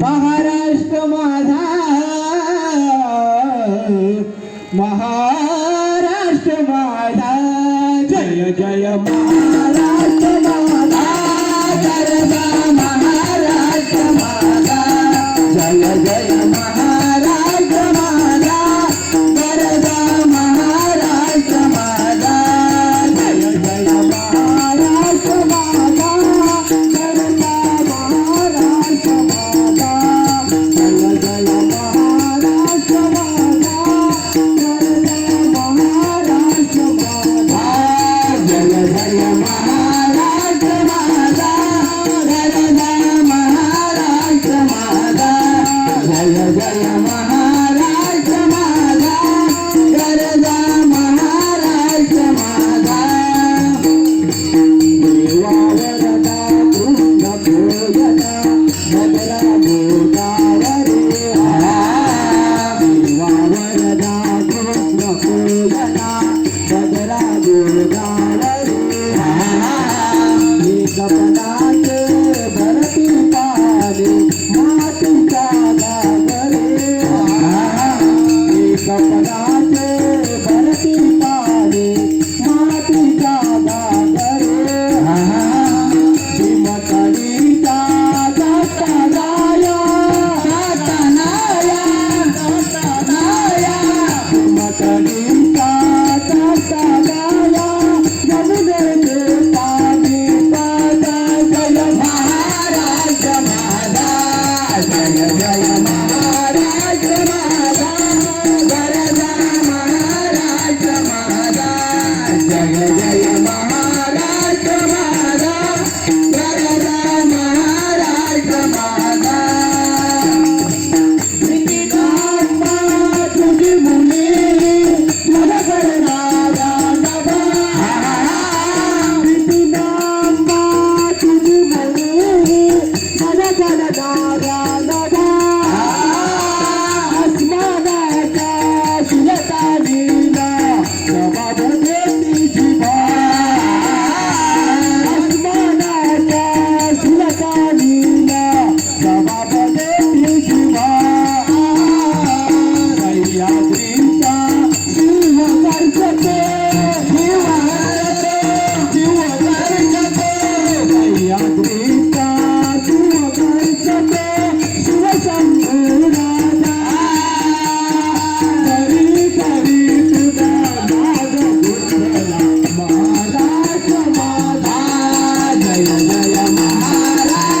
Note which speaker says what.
Speaker 1: महाराष्ट्र माझा महाराष्ट्र माझा जय जय महाराष्ट्र माझा गरबा महाराष्ट्र माझा जय जय महाराष्ट्र माझा गरबा महाराष्ट्र माझा जय जय महाराष्ट्र माझा गरबा महाराष्ट्र माझा जय जय महाराष्ट्र माझा गरबा महाराष्ट्र माझा जय जय महाराष्ट्र माझा गरबा महाराष्ट्र माझा जय जय महाराष्ट्र माझा गरबा महाराष्ट्र माझा देवावरदा कृष्ण पूजना बदला भूतार रे देवावरदा कृष्ण पूजना बदला भूतार रे कपडाचे भरती पाले मातीचा गागरे कपडाचे भरती पाले मातीचा गागरे भीमकडीचा जाता गाया भीमकडीचा जाता गाया जमुनेचे पाणी पाजा जय महाराष्ट्र माझा जय जय महाराष्ट्र माझा गरबा महाराष्ट्र माझा जय जय महाराष्ट्र माझा गरबा महाराष्ट्र माझा प्रीतीनामा तुझी मुली तुझ करणारा नभा प्रीतीनामा तुझी मुली तुझ करणारा